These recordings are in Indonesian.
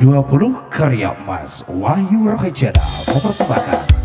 2020 karya Mas Wahyu Rohejana mempersembahkan.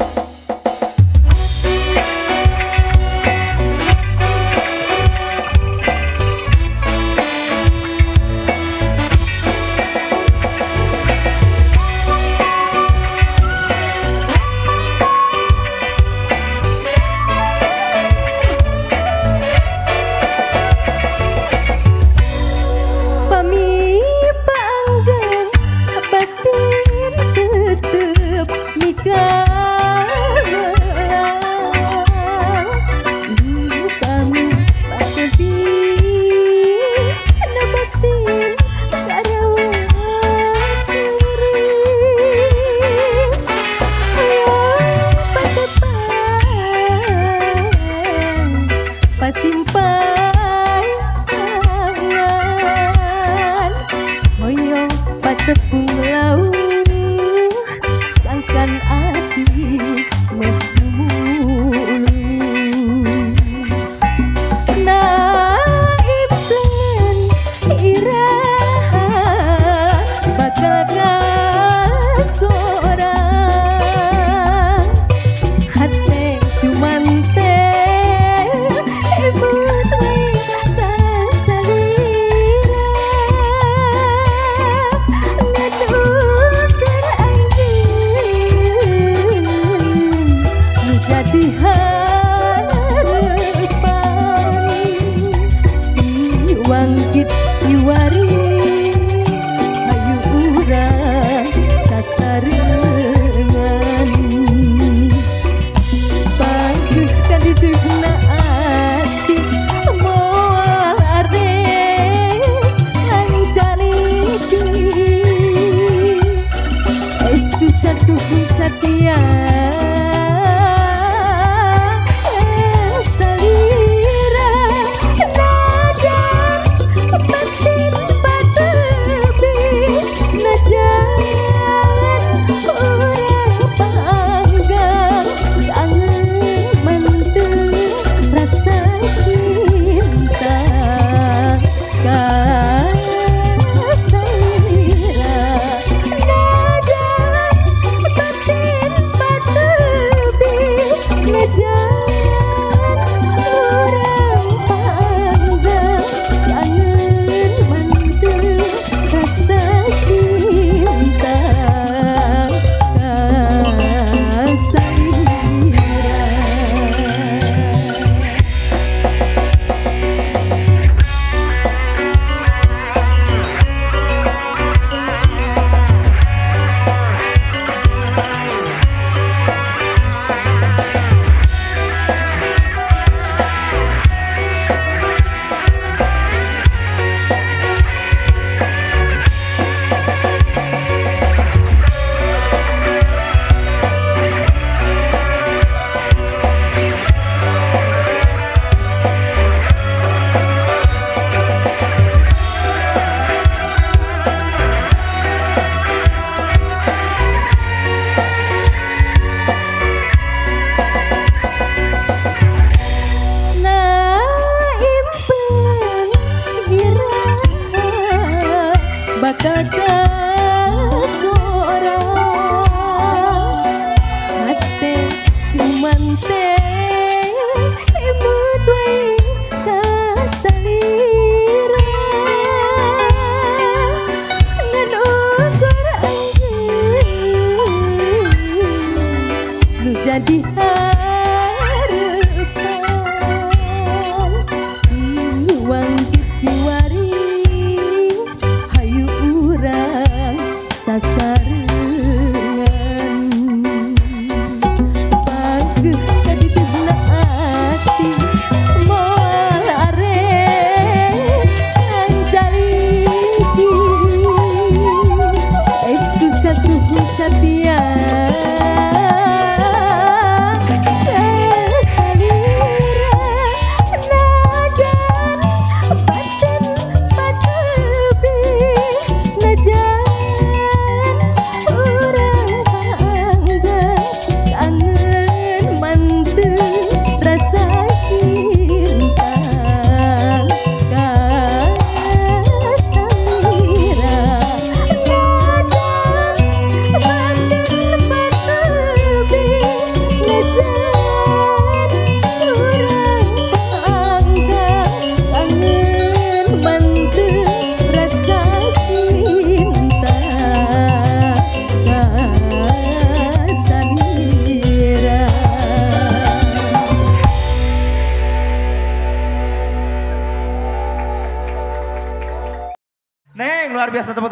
Tepung laut sangkan asih menghulu naib dengan iraha bakal gasorang hati cuman teh ibut dan salira di harapan wangkit diwari ayu urang sasarengan pagih kadidehna ati moal arek lancalinci estu satu pun satia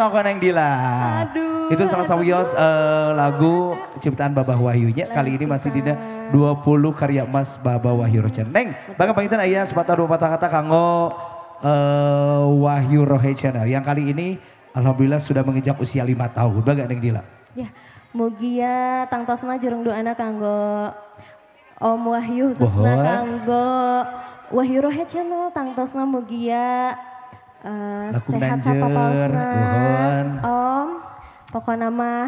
tangan ke Neng Dila. Aduh. Itu salah satu lagu ciptaan Babah Wahyunya. Kali ini masih dina 20 karya emas Babah Wahyu Rohecana. Neng, bangga pangitan aya sepatah dua patah kata kanggo Wahyu Rohecana. Yang kali ini alhamdulillah sudah menginjak usia 5 tahun. Bangga Neng Dila. Ya, mugia tangtosna jeung doana kanggo Om Wahyu khususna kanggo Wahyu Rohecana tangtosna mugia sehat sapapausna Om. Pokokna mah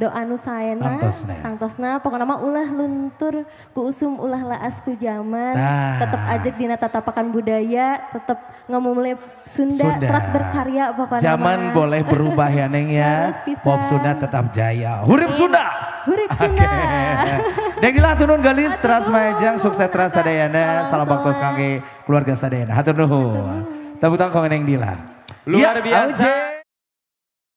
doa nu saena tangtosna pokokna mah ulah luntur ku usum ulah laas ku zaman tetep ajeg dina tatapakan budaya tetep ngamumule Sunda terus berkarya pokokna zaman boleh berubah ya Neng ya pop Sunda tetap jaya hurip Sunda hurip Sunda Neng Dila hatur nuhun galis teras majang sukses teras sadayana salam baktos kangge keluarga sadayana hatur nuhun tepuk tangan Neng Dila luar biasa.